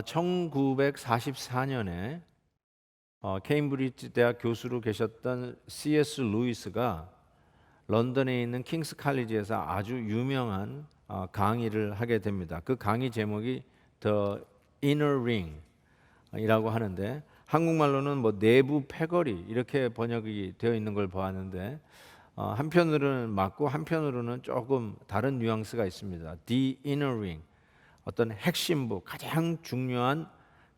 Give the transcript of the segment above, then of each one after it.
1944년에 케임브리지 대학 교수로 계셨던 C.S. 루이스가 런던에 있는 킹스 칼리지에서 아주 유명한 강의를 하게 됩니다. 그 강의 제목이 The Inner Ring이라고 하는데 한국말로는 내부 패거리 이렇게 번역이 되어 있는 걸 보았는데 한편으로는 맞고 한편으로는 조금 다른 뉘앙스가 있습니다. The Inner Ring, 어떤 핵심부, 가장 중요한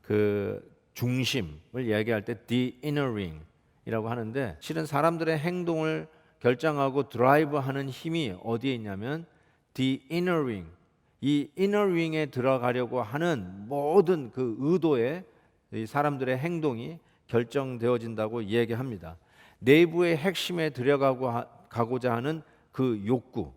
그 중심을 이야기할 때 The Inner Ring이라고 하는데, 실은 사람들의 행동을 결정하고 드라이브하는 힘이 어디에 있냐면 The Inner Ring, 이 Inner Ring에 들어가려고 하는 모든 그 의도에 이 사람들의 행동이 결정되어진다고 이야기합니다. 내부의 핵심에 들어가고자 하는 그 욕구,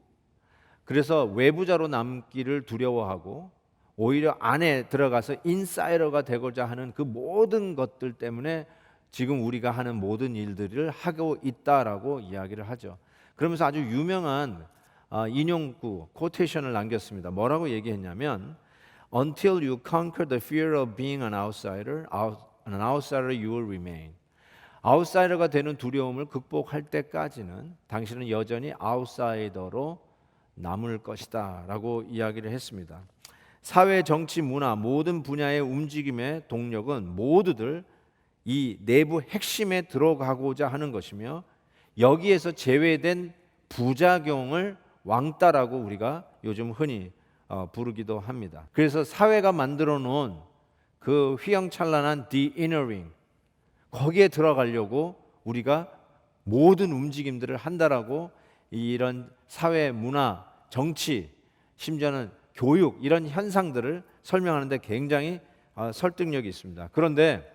그래서 외부자로 남기를 두려워하고 오히려 안에 들어가서 인사이더가 되고자 하는 그 모든 것들 때문에 지금 우리가 하는 모든 일들을 하고 있다라고 이야기를 하죠. 그러면서 아주 유명한 인용구, 코테이션을 남겼습니다. 뭐라고 얘기했냐면 Until you conquer the fear of being an outsider you will remain. 아웃사이더가 되는 두려움을 극복할 때까지는 당신은 여전히 아웃사이더로 남을 것이다 라고 이야기를 했습니다. 사회, 정치, 문화 모든 분야의 움직임의 동력은 모두들 이 내부 핵심에 들어가고자 하는 것이며, 여기에서 제외된 부작용을 왕따라고 우리가 요즘 흔히 부르기도 합니다. 그래서 사회가 만들어 놓은 그 휘황찬란한 The Inner Ring, 거기에 들어가려고 우리가 모든 움직임들을 한다라고 이런 사회, 문화, 정치, 심지어는 교육, 이런 현상들을 설명하는데 굉장히 설득력이 있습니다. 그런데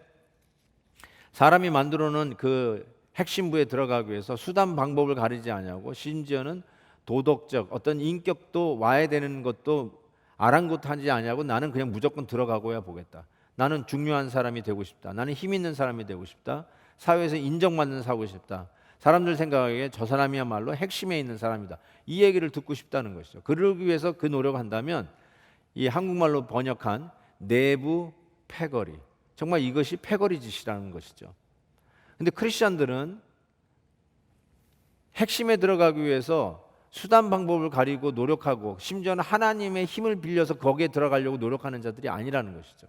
사람이 만들어 놓은 그 핵심부에 들어가기 위해서 수단 방법을 가리지 않냐고, 심지어는 도덕적 어떤 인격도 와야 되는 것도 아랑곳하지 않냐고, 나는 그냥 무조건 들어가고야 보겠다. 나는 중요한 사람이 되고 싶다. 나는 힘 있는 사람이 되고 싶다. 사회에서 인정받는 사고 싶다. 사람들 생각하기에 저 사람이야말로 핵심에 있는 사람이다. 이 얘기를 듣고 싶다는 것이죠. 그러기 위해서 그 노력을 한다면 이 한국말로 번역한 내부 패거리, 정말 이것이 패거리 짓이라는 것이죠. 근데 크리스천들은 핵심에 들어가기 위해서 수단 방법을 가리고 노력하고, 심지어는 하나님의 힘을 빌려서 거기에 들어가려고 노력하는 자들이 아니라는 것이죠.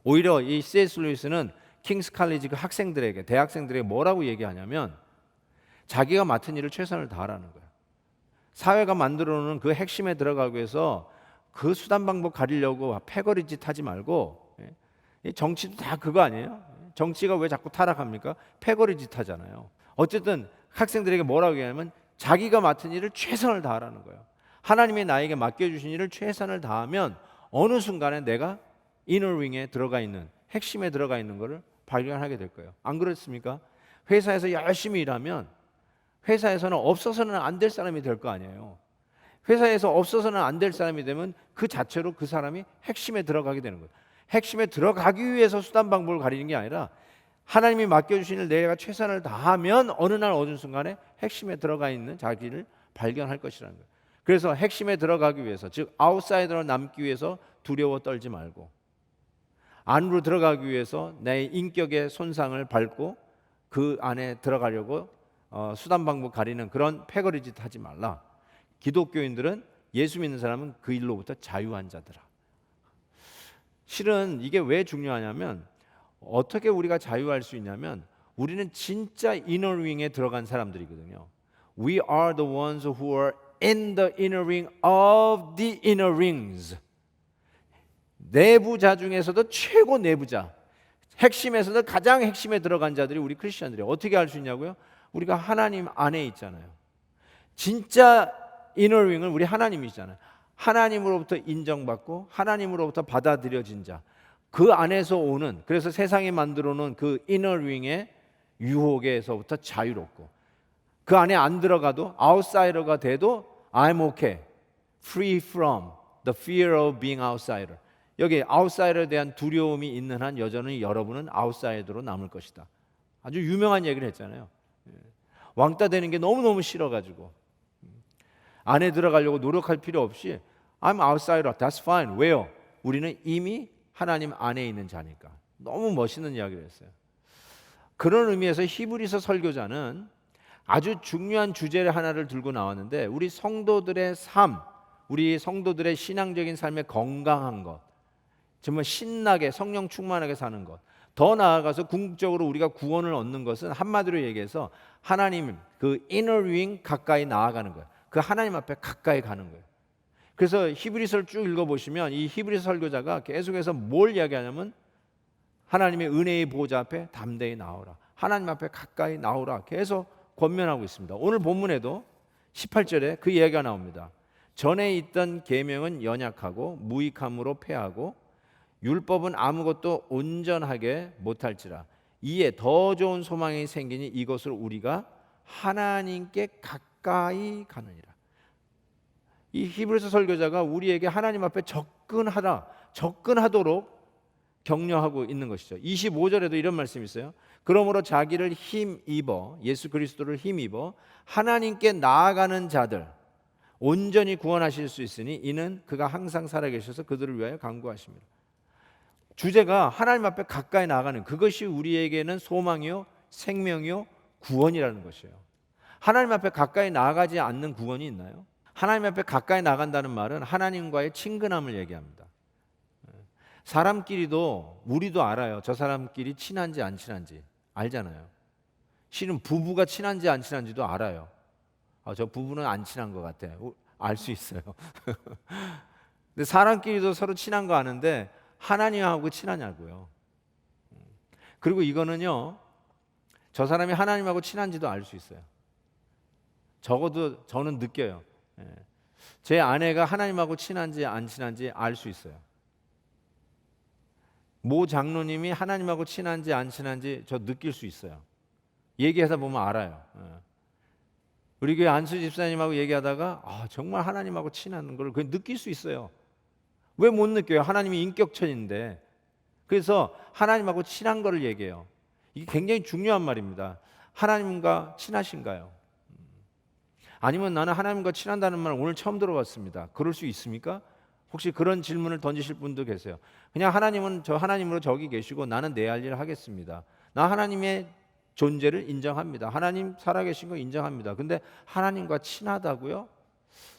오히려 이 C.S. 루이스는 킹스 칼리지 그 학생들에게, 대학생들에게 뭐라고 얘기하냐면 자기가 맡은 일을 최선을 다하라는 거예요. 사회가 만들어 놓은 그 핵심에 들어가기 위해서 그 수단 방법 가리려고 패거리 짓 하지 말고, 정치도 다 그거 아니에요? 정치가 왜 자꾸 타락합니까? 패거리 짓 하잖아요. 어쨌든 학생들에게 뭐라고 얘기하냐면 자기가 맡은 일을 최선을 다하라는 거예요. 하나님이 나에게 맡겨주신 일을 최선을 다하면 어느 순간에 내가 이너링에 들어가 있는, 핵심에 들어가 있는 것을 발견하게 될 거예요. 안 그렇습니까? 회사에서 열심히 일하면 회사에서는 없어서는 안 될 사람이 될 거 아니에요. 회사에서 없어서는 안 될 사람이 되면 그 자체로 그 사람이 핵심에 들어가게 되는 거예요. 핵심에 들어가기 위해서 수단 방법을 가리는 게 아니라 하나님이 맡겨주신 일 내가 최선을 다하면 어느 날 어느 순간에 핵심에 들어가 있는 자기를 발견할 것이라는 거예요. 그래서 핵심에 들어가기 위해서, 즉 아웃사이더로 남기 위해서 두려워 떨지 말고, 안으로 들어가기 위해서 내 인격의 손상을 밟고 그 안에 들어가려고 수단 방법 가리는 그런 패거리 짓 하지 말라. 기독교인들은, 예수 믿는 사람은 그 일로부터 자유한 자들아. 실은 이게 왜 중요하냐면, 어떻게 우리가 자유할 수 있냐면 우리는 진짜 inner ring에 들어간 사람들이거든요. We are the ones who are in the inner ring of the inner rings. 내부자 중에서도 최고 내부자, 핵심에서도 가장 핵심에 들어간 자들이 우리 크리스천들이에요. 어떻게 할 수 있냐고요? 우리가 하나님 안에 있잖아요. 진짜 inner ring은 우리 하나님이잖아요. 하나님으로부터 인정받고 하나님으로부터 받아들여진 자, 그 안에서 오는, 그래서 세상이 만들어 놓은 그 inner ring의 유혹에서부터 자유롭고, 그 안에 안 들어가도 아웃사이더가 돼도 I'm okay, free from the fear of being outsider. 여기 아웃사이더에 대한 두려움이 있는 한 여전히 여러분은 아웃사이더로 남을 것이다. 아주 유명한 얘기를 했잖아요. 왕따 되는 게 너무너무 싫어가지고 안에 들어가려고 노력할 필요 없이 I'm outsider, that's fine. 왜요? 우리는 이미 하나님 안에 있는 자니까. 너무 멋있는 이야기를 했어요. 그런 의미에서 히브리서 설교자는 아주 중요한 주제를 하나를 들고 나왔는데, 우리 성도들의 삶, 우리 성도들의 신앙적인 삶의 건강한 것, 정말 신나게 성령 충만하게 사는 것, 더 나아가서 궁극적으로 우리가 구원을 얻는 것은 한마디로 얘기해서 하나님 그 inner being 가까이 나아가는 거예요. 그 하나님 앞에 가까이 가는 거예요. 그래서 히브리서를 쭉 읽어보시면 이 히브리서 설교자가 계속해서 뭘 이야기하냐면 하나님의 은혜의 보좌 앞에 담대히 나오라, 하나님 앞에 가까이 나오라 계속 권면하고 있습니다. 오늘 본문에도 18절에 그 이야기가 나옵니다. 전에 있던 계명은 연약하고 무익함으로 패하고 율법은 아무것도 온전하게 못할지라 이에 더 좋은 소망이 생기니 이것으로 우리가 하나님께 가까이 가느니라. 이 히브리서 설교자가 우리에게 하나님 앞에 접근하도록 격려하고 있는 것이죠. 25절에도 이런 말씀이 있어요. 그러므로 자기를 힘입어, 예수 그리스도를 힘입어 하나님께 나아가는 자들 온전히 구원하실 수 있으니 이는 그가 항상 살아계셔서 그들을 위하여 간구하십니다. 주제가 하나님 앞에 가까이 나아가는, 그것이 우리에게는 소망이요 생명이요 구원이라는 것이에요. 하나님 앞에 가까이 나아가지 않는 구원이 있나요? 하나님 앞에 가까이 나간다는 말은 하나님과의 친근함을 얘기합니다. 사람끼리도 우리도 알아요. 저 사람끼리 친한지 안 친한지 알잖아요. 실은 부부가 친한지 안 친한지도 알아요. 저 부부는 안 친한 것 같아. 알 수 있어요. 근데 사람끼리도 서로 친한 거 아는데 하나님하고 친하냐고요. 그리고 이거는요, 저 사람이 하나님하고 친한지도 알 수 있어요. 적어도 저는 느껴요. 제 아내가 하나님하고 친한지 안 친한지 알 수 있어요. 모 장로님이 하나님하고 친한지 안 친한지 저 느낄 수 있어요. 얘기하다 보면 알아요. 우리 교회 안수 집사님하고 얘기하다가 정말 하나님하고 친한 걸 그냥 느낄 수 있어요. 왜 못 느껴요? 하나님이 인격천인데. 그래서 하나님하고 친한 거를 얘기해요. 이게 굉장히 중요한 말입니다. 하나님과 친하신가요? 아니면 나는 하나님과 친한다는 말 오늘 처음 들어봤습니다. 그럴 수 있습니까? 혹시 그런 질문을 던지실 분도 계세요. 그냥 하나님은 저 하나님으로 저기 계시고 나는 내 할 일을 하겠습니다. 나 하나님의 존재를 인정합니다. 하나님 살아계신 거 인정합니다. 근데 하나님과 친하다고요?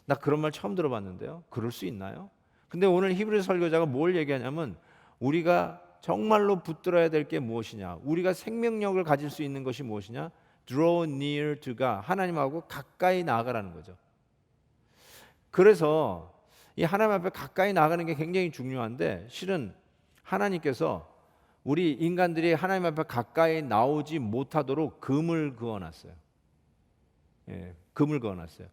나 그런 말 처음 들어봤는데요. 그럴 수 있나요? 근데 오늘 히브리 설교자가 뭘 얘기하냐면 우리가 정말로 붙들어야 될 게 무엇이냐, 우리가 생명력을 가질 수 있는 것이 무엇이냐, draw near to God, 하나님하고 가까이 나아가라는 거죠. 그래서 이 하나님 앞에 가까이 나가는 게 굉장히 중요한데, 실은 하나님께서 우리 인간들이 하나님 앞에 가까이 나오지 못하도록 금을 그어놨어요. 금을 그어놨어요.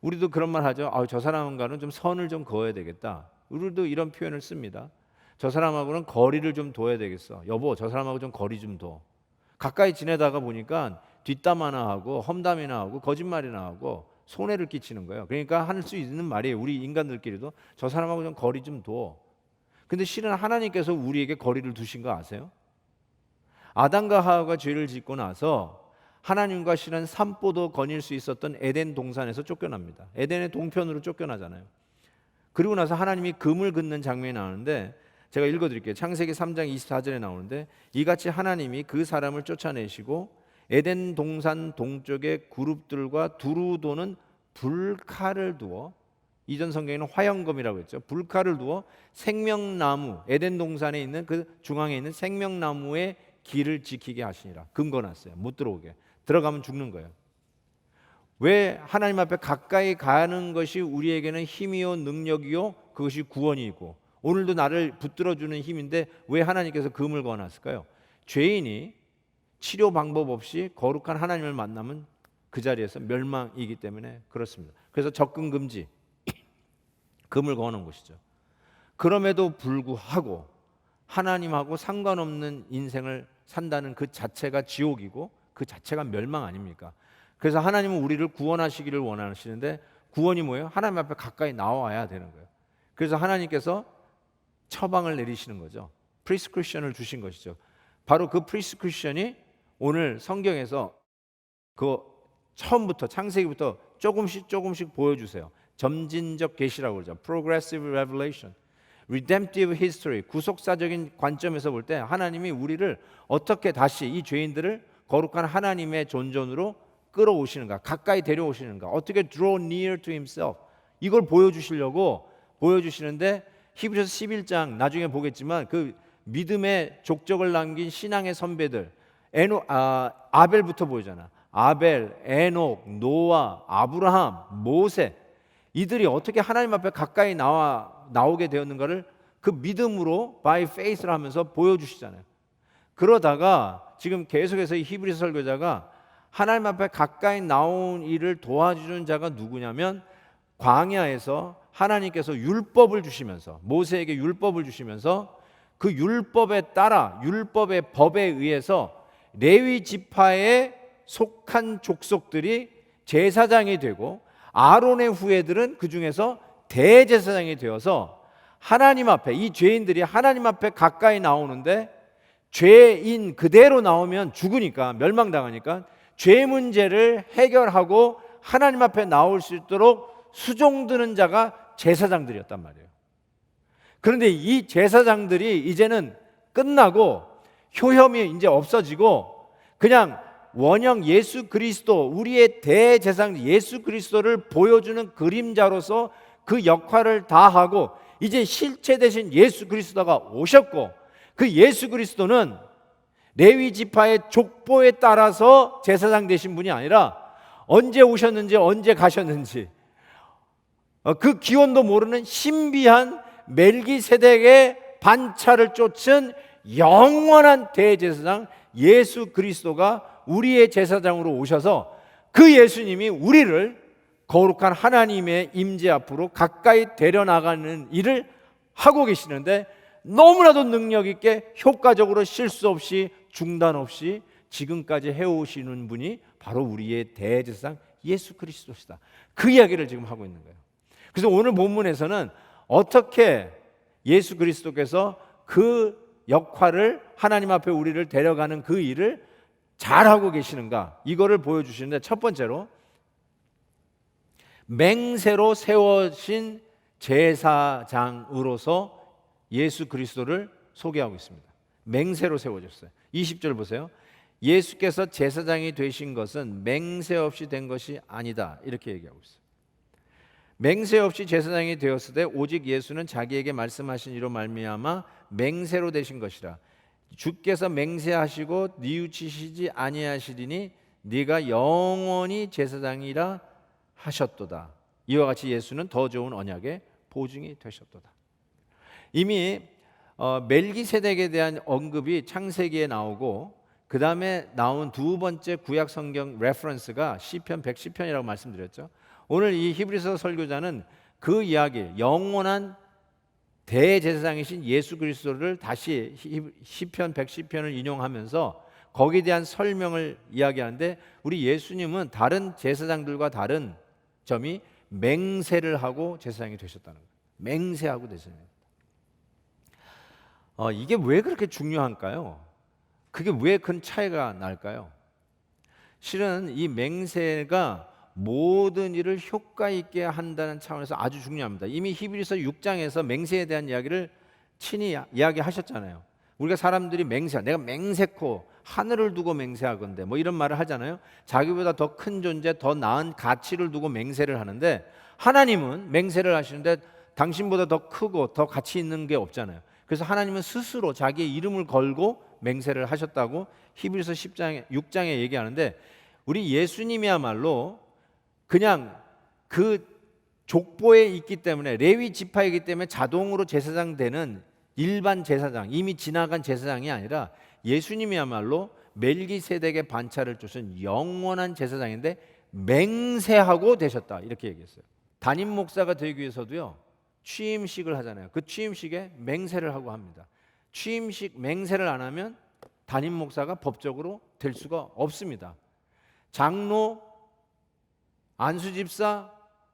우리도 그런 말 하죠. 저 사람과는 좀 선을 좀 그어야 되겠다. 우리도 이런 표현을 씁니다. 저 사람하고는 거리를 좀 둬야 되겠어. 여보, 저 사람하고 좀 거리 좀 둬. 가까이 지내다가 보니까 뒷담 하나 하고 험담이나 하고 거짓말이나 하고 손해를 끼치는 거예요. 그러니까 할 수 있는 말이에요. 우리 인간들끼리도 저 사람하고 좀 거리 좀 둬. 근데 실은 하나님께서 우리에게 거리를 두신 거 아세요? 아담과 하와가 죄를 짓고 나서 하나님과 실은 산보도 거닐 수 있었던 에덴 동산에서 쫓겨납니다. 에덴의 동편으로 쫓겨나잖아요. 그리고 나서 하나님이 금을 긋는 장면이 나오는데 제가 읽어드릴게요. 창세기 3장 24절에 나오는데 이같이 하나님이 그 사람을 쫓아내시고 에덴 동산 동쪽의 그룹들과 두루 도는 불칼을 두어, 이전 성경에는 화영검이라고 했죠. 불칼을 두어 생명나무, 에덴 동산에 있는 그 중앙에 있는 생명나무의 길을 지키게 하시니라. 금거놨어요. 못 들어오게. 들어가면 죽는 거예요. 왜 하나님 앞에 가까이 가는 것이 우리에게는 힘이요 능력이요 그것이 구원이고 오늘도 나를 붙들어주는 힘인데 왜 하나님께서 금을 거놨을까요? 죄인이 치료 방법 없이 거룩한 하나님을 만나면 그 자리에서 멸망이기 때문에 그렇습니다. 그래서 접근 금지, 금을 거는 것이죠. 그럼에도 불구하고 하나님하고 상관없는 인생을 산다는 그 자체가 지옥이고 그 자체가 멸망 아닙니까? 그래서 하나님은 우리를 구원하시기를 원하시는데 구원이 뭐예요? 하나님 앞에 가까이 나와야 되는 거예요. 그래서 하나님께서 처방을 내리시는 거죠. 프리스크리션을 주신 것이죠. 바로 그 프리스크리션이 오늘 성경에서 그 처음부터 창세기부터 조금씩 보여주세요. 점진적 계시라고 그러죠. Progressive Revelation. redemptive history, 구속사적인 관점에서 볼 때 하나님이 우리를 어떻게 다시 이 죄인들을 거룩한 하나님의 존전으로 끌어오시는가, 가까이 데려오시는가, 어떻게 draw near to himself, 이걸 보여주시려고 보여주시는데, 히브리서 11장 나중에 보겠지만 그 믿음의 족적을 남긴 신앙의 선배들, 아벨부터 보이잖아. 아벨, 에녹, 노아, 아브라함, 모세, 이들이 어떻게 하나님 앞에 가까이 나오게 되었는가를 그 믿음으로 by faith를 하면서 보여주시잖아요. 그러다가 지금 계속해서 이 히브리서 설교자가 하나님 앞에 가까이 나온 일을 도와주는 자가 누구냐면, 광야에서 하나님께서 율법을 주시면서, 모세에게 율법을 주시면서 그 율법에 따라, 율법의 법에 의해서 레위 지파에 속한 족속들이 제사장이 되고, 아론의 후예들은 그 중에서 대제사장이 되어서 하나님 앞에, 이 죄인들이 하나님 앞에 가까이 나오는데, 죄인 그대로 나오면 죽으니까, 멸망당하니까 죄 문제를 해결하고 하나님 앞에 나올 수 있도록 수종드는 자가 제사장들이었단 말이에요. 그런데 이 제사장들이 이제는 끝나고 효염이 이제 없어지고 그냥 원형 예수 그리스도, 우리의 대제사장 예수 그리스도를 보여주는 그림자로서 그 역할을 다하고, 이제 실체 대신 예수 그리스도가 오셨고, 그 예수 그리스도는 레위 지파의 족보에 따라서 제사장 되신 분이 아니라 언제 오셨는지 언제 가셨는지 그 기원도 모르는 신비한 멜기세덱의 반차를 쫓은 영원한 대제사장 예수 그리스도가 우리의 제사장으로 오셔서, 그 예수님이 우리를 거룩한 하나님의 임재 앞으로 가까이 데려나가는 일을 하고 계시는데, 너무나도 능력 있게 효과적으로 실수 없이 중단 없이 지금까지 해오시는 분이 바로 우리의 대제사장 예수 그리스도시다. 그 이야기를 지금 하고 있는 거예요. 그래서 오늘 본문에서는 어떻게 예수 그리스도께서 그 역할을, 하나님 앞에 우리를 데려가는 그 일을 잘하고 계시는가, 이거를 보여주시는데, 첫 번째로 맹세로 세워진 제사장으로서 예수 그리스도를 소개하고 있습니다. 맹세로 세워졌어요. 20절 보세요. 예수께서 제사장이 되신 것은 맹세 없이 된 것이 아니다, 이렇게 얘기하고 있어요. 맹세 없이 제사장이 되었을 때 오직 예수는 자기에게 말씀하신 이로 말미암아 맹세로 되신 것이라. 주께서 맹세하시고 뉘우치시지 아니하시리니 네가 영원히 제사장이라 하셨도다. 이와 같이 예수는 더 좋은 언약의 보증이 되셨도다. 이미 멜기세덱에 대한 언급이 창세기에 나오고, 그 다음에 나온 두 번째 구약 성경 레퍼런스가 시편 110편이라고 말씀드렸죠. 오늘 이 히브리서 설교자는 그 이야기, 영원한 대제사장이신 예수 그리스도를 다시 시편 110편을 인용하면서 거기에 대한 설명을 이야기하는데, 우리 예수님은 다른 제사장들과 다른 점이 맹세를 하고 제사장이 되셨다는 거예요. 맹세하고 되셨습니다. 이게 왜 그렇게 중요할까요? 그게 왜 큰 차이가 날까요? 실은 이 맹세가 모든 일을 효과 있게 한다는 차원에서 아주 중요합니다. 이미 히브리서 6장에서 맹세에 대한 이야기를 친히 이야기하셨잖아요. 우리가 사람들이 내가 맹세코 하늘을 두고 맹세하건대 뭐 이런 말을 하잖아요. 자기보다 더 큰 존재, 더 나은 가치를 두고 맹세를 하는데, 하나님은 맹세를 하시는데 당신보다 더 크고 더 가치 있는 게 없잖아요. 그래서 하나님은 스스로 자기의 이름을 걸고 맹세를 하셨다고 히브리서 6장에 얘기하는데, 우리 예수님이야말로 그냥 그 족보에 있기 때문에, 레위 지파이기 때문에 자동으로 제사장 되는 일반 제사장, 이미 지나간 제사장이 아니라 예수님이야말로 멜기세덱의 반차를 쫓은 영원한 제사장인데 맹세하고 되셨다, 이렇게 얘기했어요. 담임 목사가 되기 위해서도요, 취임식을 하잖아요. 그 취임식에 맹세를 하고 합니다. 취임식 맹세를 안 하면 담임 목사가 법적으로 될 수가 없습니다. 장로, 안수집사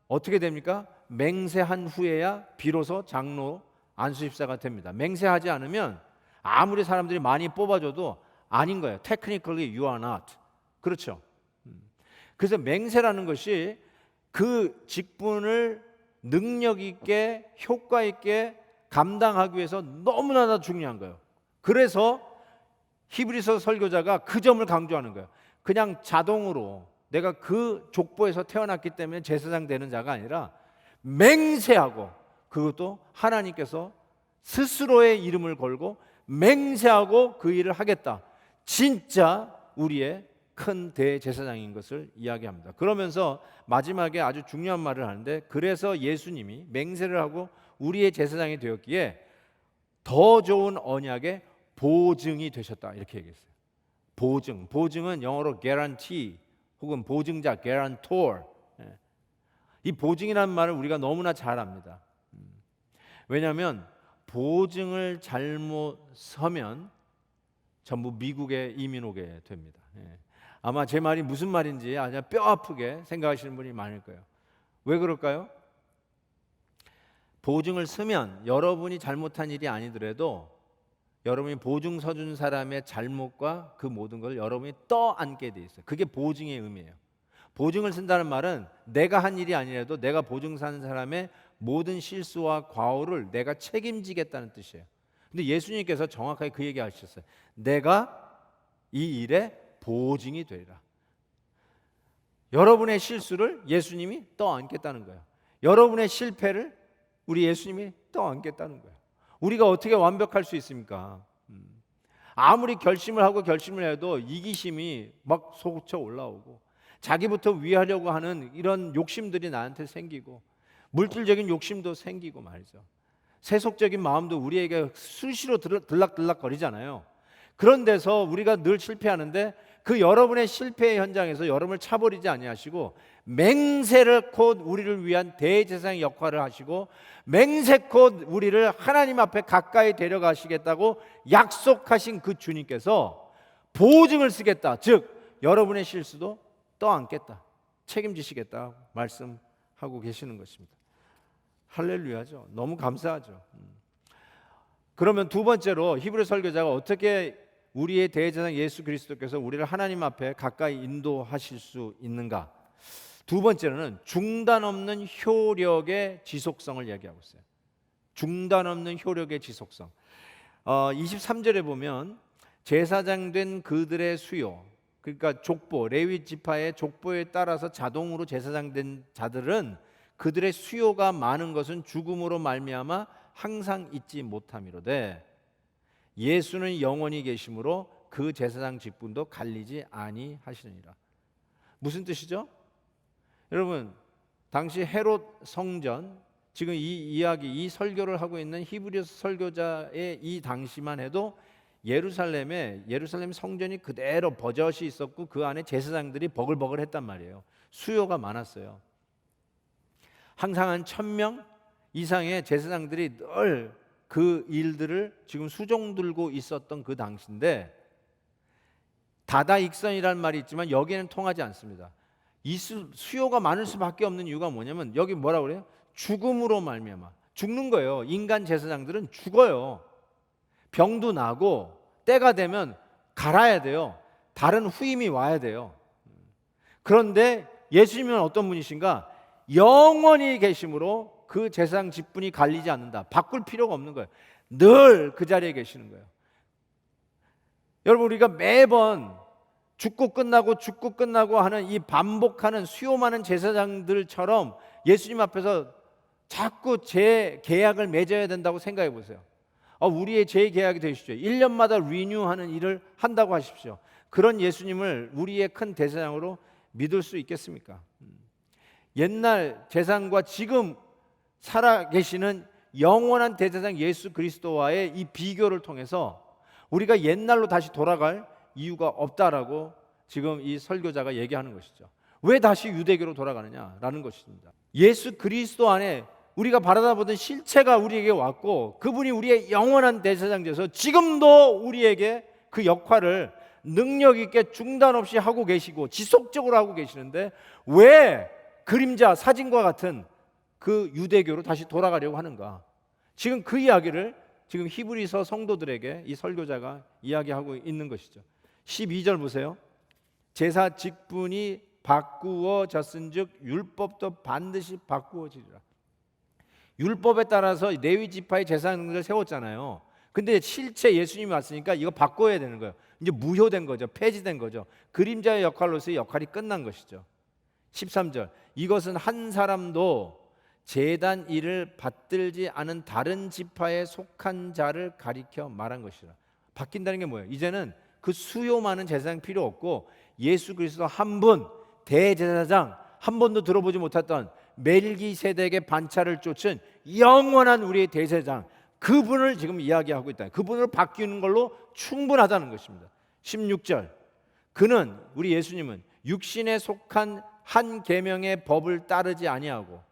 어떻게 됩니까? 맹세한 후에야 비로소 장로, 안수집사가 됩니다. 맹세하지 않으면 아무리 사람들이 많이 뽑아줘도 아닌 거예요. Technically you are not. 그렇죠. 그래서 맹세라는 것이 그 직분을 능력 있게 효과 있게 감당하기 위해서 너무나 중요한 거예요. 그래서 히브리서 설교자가 그 점을 강조하는 거예요. 그냥 자동으로 내가 그 족보에서 태어났기 때문에 제사장 되는 자가 아니라 맹세하고, 그것도 하나님께서 스스로의 이름을 걸고 맹세하고 그 일을 하겠다, 진짜 우리의 큰 대제사장인 것을 이야기합니다. 그러면서 마지막에 아주 중요한 말을 하는데, 그래서 예수님이 맹세를 하고 우리의 제사장이 되었기에 더 좋은 언약의 보증이 되셨다, 이렇게 얘기했어요. 보증은 영어로 guarantee 혹은 보증자, guarantor. 이 보증이라는 말을 우리가 너무나 잘 압니다. 왜냐하면 보증을 잘못 서면 전부 미국에 이민 오게 됩니다. 아마 제 말이 무슨 말인지 아주 뼈 아프게 생각하시는 분이 많을 거예요. 왜 그럴까요? 보증을 쓰면 여러분이 잘못한 일이 아니더라도 여러분이 보증 서준 사람의 잘못과 그 모든 걸 여러분이 떠안게 돼 있어요. 그게 보증의 의미예요. 보증을 쓴다는 말은 내가 한 일이 아니라도 내가 보증 산 사람의 모든 실수와 과오를 내가 책임지겠다는 뜻이에요. 근데 예수님께서 정확하게 그 얘기 하셨어요. 내가 이 일에 보증이 되리라. 여러분의 실수를 예수님이 떠안겠다는 거예요. 여러분의 실패를 우리 예수님이 떠안겠다는 거예요. 우리가 어떻게 완벽할 수 있습니까? 아무리 결심을 하고 결심을 해도 이기심이 막 솟쳐 올라오고, 자기부터 위하려고 하는 이런 욕심들이 나한테 생기고, 물질적인 욕심도 생기고 말이죠. 세속적인 마음도 우리에게 수시로 들락들락거리잖아요. 그런 데서 우리가 늘 실패하는데, 그 여러분의 실패의 현장에서 여러분을 차버리지 아니하시고 맹세를 곧 우리를 위한 대제사장의 역할을 하시고 맹세코 우리를 하나님 앞에 가까이 데려가시겠다고 약속하신 그 주님께서 보증을 쓰겠다, 즉 여러분의 실수도 떠안겠다, 책임지시겠다 말씀하고 계시는 것입니다. 할렐루야죠. 너무 감사하죠. 그러면 두 번째로 히브리 설교자가 어떻게 우리의 대제사장 예수 그리스도께서 우리를 하나님 앞에 가까이 인도하실 수 있는가? 두 번째로는 중단 없는 효력의 지속성을 이야기하고 있어요. 중단 없는 효력의 지속성. 23절에 보면 제사장 된 그들의 수요, 그러니까 족보, 레위 지파의 족보에 따라서 자동으로 제사장 된 자들은 그들의 수요가 많은 것은 죽음으로 말미암아 항상 잊지 못함이로되 예수는 영원히 계심으로 그 제사장 직분도 갈리지 아니하시느니라. 무슨 뜻이죠? 여러분, 당시 헤롯 성전, 지금 이 이야기, 이 설교를 하고 있는 히브리서 설교자의 이 당시만 해도 예루살렘 성전이 그대로 버젓이 있었고 그 안에 제사장들이 버글버글했단 말이에요. 수요가 많았어요. 항상 한 1000명 이상의 제사장들이 늘 그 일들을 지금 수종 들고 있었던 그 당시인데, 다다익선이라는 말이 있지만 여기에는 통하지 않습니다. 이 수요가 많을 수밖에 없는 이유가 뭐냐면, 여기 뭐라고 그래요? 죽음으로 말미암아. 죽는 거예요. 인간 제사장들은 죽어요. 병도 나고 때가 되면 갈아야 돼요. 다른 후임이 와야 돼요. 그런데 예수님은 어떤 분이신가? 영원히 계심으로 그 제사장 직분이 갈리지 않는다. 바꿀 필요가 없는 거예요. 늘 그 자리에 계시는 거예요. 여러분, 우리가 매번 죽고 끝나고 하는 이 반복하는 수요 많은 제사장들처럼 예수님 앞에서 자꾸 재계약을 맺어야 된다고 생각해 보세요. 우리의 재계약이 되십시오. 1년마다 리뉴하는 일을 한다고 하십시오. 그런 예수님을 우리의 큰 대제사장으로 믿을 수 있겠습니까? 옛날 제사장과 지금 살아계시는 영원한 대제사장 예수 그리스도와의 이 비교를 통해서 우리가 옛날로 다시 돌아갈 이유가 없다라고 지금 이 설교자가 얘기하는 것이죠. 왜 다시 유대교로 돌아가느냐라는 것입니다. 예수 그리스도 안에 우리가 바라다 보던 실체가 우리에게 왔고, 그분이 우리의 영원한 대제사장 되어서 지금도 우리에게 그 역할을 능력 있게 중단 없이 하고 계시고 지속적으로 하고 계시는데, 왜 그림자 사진과 같은 그 유대교로 다시 돌아가려고 하는가? 지금 그 이야기를 지금 히브리서 성도들에게 이 설교자가 이야기하고 있는 것이죠. 12절 보세요. 제사 직분이 바꾸어졌은즉 율법도 반드시 바꾸어지리라. 율법에 따라서 레위 지파의 제사장들을 세웠잖아요. 근데 실제 예수님이 왔으니까 이거 바꿔야 되는 거예요. 이제 무효된 거죠. 폐지된 거죠. 그림자의 역할로서의 역할이 끝난 것이죠. 13절, 이것은 한 사람도 제단 일을 받들지 않은 다른 지파에 속한 자를 가리켜 말한 것이라. 바뀐다는 게 뭐예요? 이제는 그 수요 많은 제사장 필요 없고 예수 그리스도 한 분, 대제사장, 한 번도 들어보지 못했던 멜기세덱의 반차를 쫓은 영원한 우리의 대제사장, 그분을 지금 이야기하고 있다. 그분을 바뀌는 걸로 충분하다는 것입니다. 16절, 그는, 우리 예수님은 육신에 속한 한 계명의 법을 따르지 아니하고,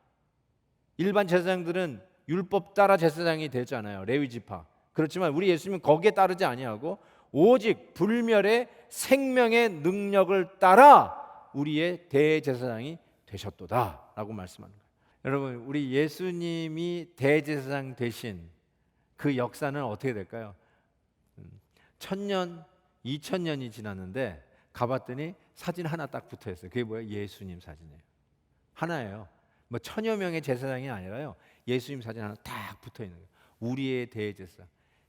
일반 제사장들은 율법 따라 제사장이 되잖아요. 레위 지파. 그렇지만 우리 예수님은 거기에 따르지 아니하고 오직 불멸의 생명의 능력을 따라 우리의 대제사장이 되셨도다라고 말씀하는 거예요. 여러분, 우리 예수님이 대제사장 되신 그 역사는 어떻게 될까요? 1000년, 2000년이 지났는데 가봤더니 사진 하나 딱 붙어 있어요. 그게 뭐예요? 예수님 사진이에요. 하나예요. 뭐 1000여 명의 제사장이 아니라요. 예수님 사진 하나 딱 붙어 있는 거예요. 우리의 대제사장.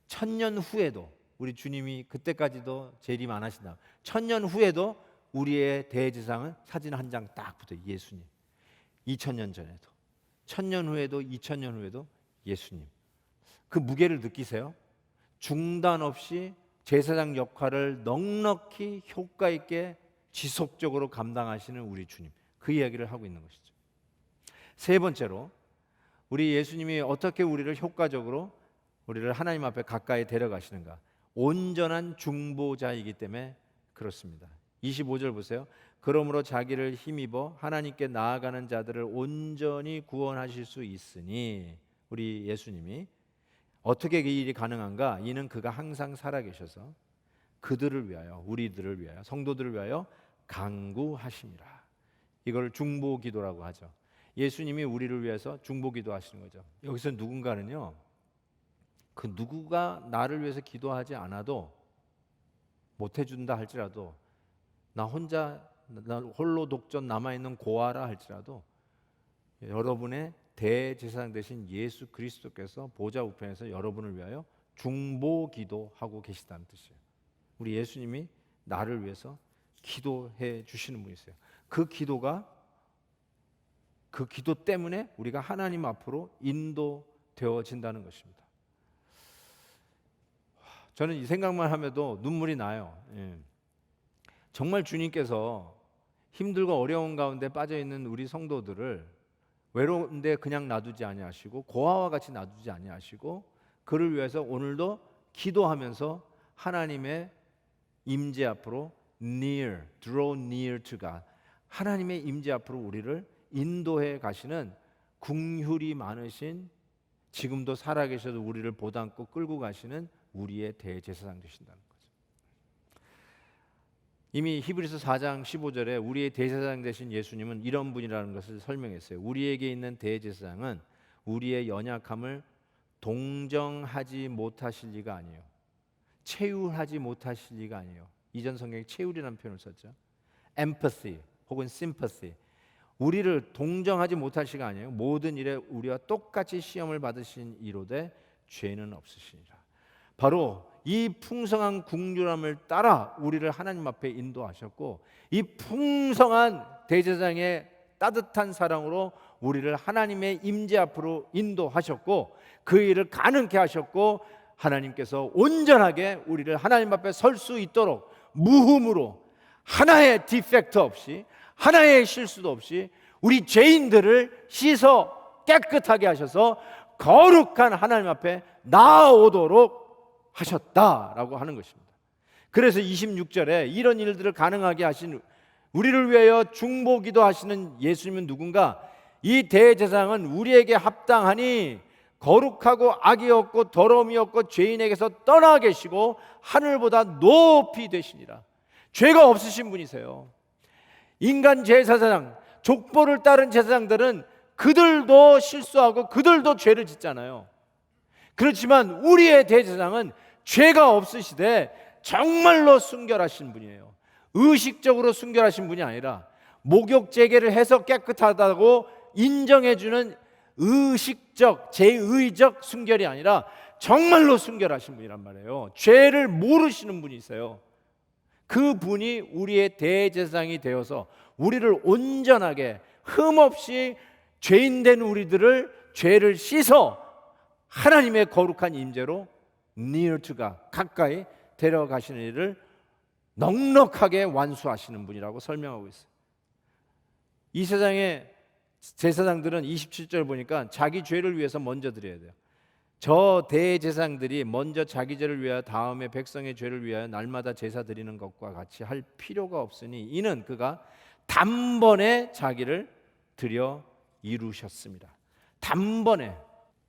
1000년 후에도, 우리 주님이 그때까지도 재림 안 하신다. 1000년 후에도 우리의 대제사장은 사진 한 장 딱 붙어 있어요. 예수님. 2000년 전에도, 1000년 후에도, 2000년 후에도 예수님. 그 무게를 느끼세요? 중단 없이 제사장 역할을 넉넉히 효과 있게 지속적으로 감당하시는 우리 주님, 그 이야기를 하고 있는 것이죠. 세 번째로, 우리 예수님이 어떻게 우리를 효과적으로, 우리를 하나님 앞에 가까이 데려가시는가? 온전한 중보자이기 때문에 그렇습니다. 25절 보세요. 그러므로 자기를 힘입어 하나님께 나아가는 자들을 온전히 구원하실 수 있으니, 우리 예수님이 어떻게 이 일이 가능한가? 이는 그가 항상 살아계셔서 그들을 위하여, 우리들을 위하여, 성도들을 위하여 간구하심이라. 이걸 중보기도라고 하죠. 예수님이 우리를 위해서 중보기도 하시는 거죠. 여기서 누군가는요, 그 누구가 나를 위해서 기도하지 않아도, 못해준다 할지라도, 나 홀로 독전 남아있는 고아라 할지라도 여러분의 대제사장 되신 예수 그리스도께서 보좌 우편에서 여러분을 위하여 중보기도하고 계시다는 뜻이에요. 우리 예수님이 나를 위해서 기도해 주시는 분이세요. 그 기도 때문에 우리가 하나님 앞으로 인도되어진다는 것입니다. 저는 이 생각만 하면도 눈물이 나요. 정말 주님께서 힘들고 어려운 가운데 빠져 있는 우리 성도들을 외로운데 그냥 놔두지 아니하시고, 고아와 같이 놔두지 아니하시고, 그를 위해서 오늘도 기도하면서 하나님의 임재 앞으로 draw near to God, 하나님의 임재 앞으로 우리를 인도해 가시는 긍휼이 많으신, 지금도 살아계셔도 우리를 보담고 끌고 가시는 우리의 대제사장 되신다는 거죠. 이미 히브리서 4장 15절에 우리의 대제사장 되신 예수님은 이런 분이라는 것을 설명했어요. 우리에게 있는 대제사장은 우리의 연약함을 동정하지 못하실 리가 아니에요. 체휼하지 못하실 리가 아니에요. 이전 성경에 체휼이라는 표현을 썼죠. empathy 혹은 sympathy. 우리를 동정하지 못하실 리가 아니에요. 모든 일에 우리와 똑같이 시험을 받으신 이로되 죄는 없으시니라. 바로 이 풍성한 긍휼함을 따라 우리를 하나님 앞에 인도하셨고, 이 풍성한 대제사장의 따뜻한 사랑으로 우리를 하나님의 임재 앞으로 인도하셨고, 그 일을 가능케 하셨고, 하나님께서 온전하게 우리를 하나님 앞에 설 수 있도록 무흠으로, 하나의 디펙트 없이, 하나의 실수도 없이 우리 죄인들을 씻어 깨끗하게 하셔서 거룩한 하나님 앞에 나아오도록 하셨다라고 하는 것입니다. 그래서 26절에 이런 일들을 가능하게 하신, 우리를 위하여 중보기도 하시는 예수님은 누군가? 이 대제사장은 우리에게 합당하니 거룩하고 악이 없고 더러움이 없고 죄인에게서 떠나 계시고 하늘보다 높이 되시니라. 죄가 없으신 분이세요. 인간 제사장, 족보를 따른 제사장들은 그들도 실수하고 그들도 죄를 짓잖아요. 그렇지만 우리의 대제사장은 죄가 없으시되 정말로 순결하신 분이에요. 의식적으로 순결하신 분이 아니라 목욕 재개를 해서 깨끗하다고 인정해주는 의식적, 제의적 순결이 아니라 정말로 순결하신 분이란 말이에요. 죄를 모르시는 분이세요. 그 분이 우리의 대제사장이 되어서 우리를 온전하게 흠없이 죄인된 우리들을 죄를 씻어 하나님의 거룩한 임재로 near to God, 가까이 데려가시는 일을 넉넉하게 완수하시는 분이라고 설명하고 있어요. 이 세상의 제사장들은 27절 보니까 자기 죄를 위해서 먼저 드려야 돼요. 저 대제사장들이 먼저 자기 죄를 위하여 다음에 백성의 죄를 위하여 날마다 제사 드리는 것과 같이 할 필요가 없으니 이는 그가 단번에 자기를 드려 이루셨습니다. 단번에.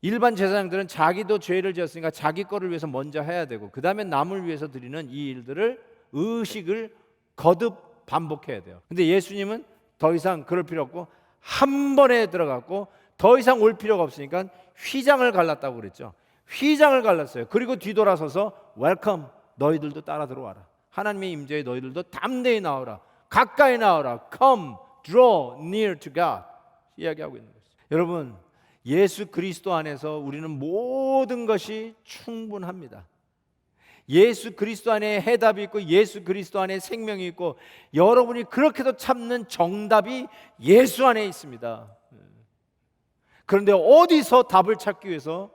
일반 제사장들은 자기도 죄를 지었으니까 자기 거를 위해서 먼저 해야 되고 그 다음에 남을 위해서 드리는 이 일들을 의식을 거듭 반복해야 돼요. 근데 예수님은 더 이상 그럴 필요 없고 한 번에 들어갔고 더 이상 올 필요가 없으니까 휘장을 갈랐다고 그랬죠. 휘장을 갈랐어요. 그리고 뒤돌아서서 웰컴, 너희들도 따라 들어와라. 하나님의 임재에 너희들도 담대히 나오라. 가까이 나오라. Come, draw near to God 이야기하고 있는 거죠. 여러분, 예수 그리스도 안에서 우리는 모든 것이 충분합니다. 예수 그리스도 안에 해답이 있고 예수 그리스도 안에 생명이 있고 여러분이 그렇게도 찾는 정답이 예수 안에 있습니다. 그런데 어디서 답을 찾기 위해서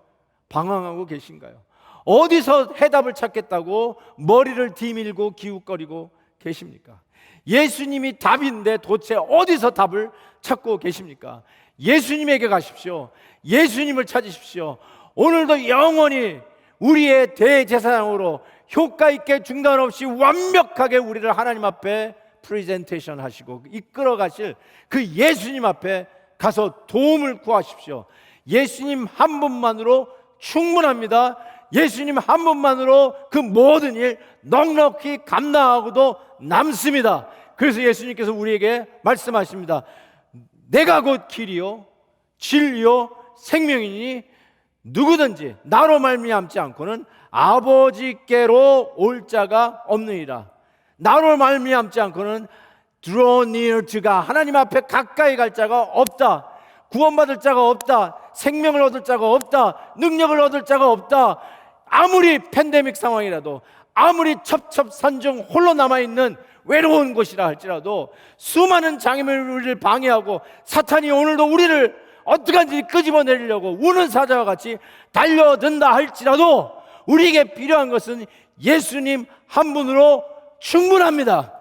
방황하고 계신가요? 어디서 해답을 찾겠다고 머리를 디밀고 기웃거리고 계십니까? 예수님이 답인데 도대체 어디서 답을 찾고 계십니까? 예수님에게 가십시오. 예수님을 찾으십시오. 오늘도 영원히 우리의 대제사장으로 효과 있게 중단 없이 완벽하게 우리를 하나님 앞에 프레젠테이션 하시고 이끌어 가실 그 예수님 앞에 가서 도움을 구하십시오. 예수님 한 분만으로 충분합니다. 예수님 한 분만으로 그 모든 일 넉넉히 감당하고도 남습니다. 그래서 예수님께서 우리에게 말씀하십니다. 내가 곧 길이요 진리요 생명이니 누구든지 나로 말미암지 않고는 아버지께로 올 자가 없느니라. 나로 말미암지 않고는 draw near to God, 하나님 앞에 가까이 갈 자가 없다. 구원받을 자가 없다. 생명을 얻을 자가 없다. 능력을 얻을 자가 없다. 아무리 팬데믹 상황이라도, 아무리 첩첩산중 홀로 남아있는 외로운 곳이라 할지라도, 수많은 장애물이 우리를 방해하고 사탄이 오늘도 우리를 어떡한지 끄집어내려고 우는 사자와 같이 달려든다 할지라도 우리에게 필요한 것은 예수님 한 분으로 충분합니다.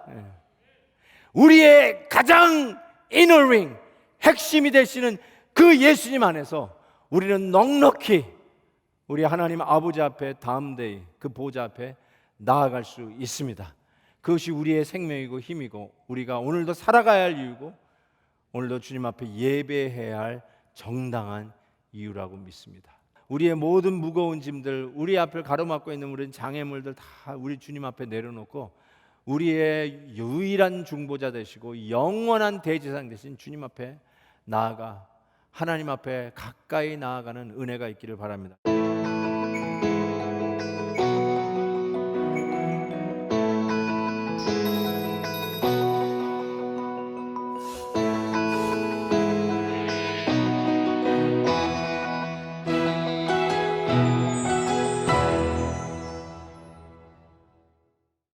우리의 가장 이너링, 핵심이 되시는 그 예수님 안에서 우리는 넉넉히 우리 하나님 아버지 앞에 담대히 그 보좌 앞에 나아갈 수 있습니다. 그것이 우리의 생명이고 힘이고 우리가 오늘도 살아가야 할 이유고 오늘도 주님 앞에 예배해야 할 정당한 이유라고 믿습니다. 우리의 모든 무거운 짐들, 우리 앞을 가로막고 있는 우리 장애물들 다 우리 주님 앞에 내려놓고 우리의 유일한 중보자 되시고 영원한 대제사장 되신 주님 앞에 나아가 하나님 앞에 가까이 나아가는 은혜가 있기를 바랍니다.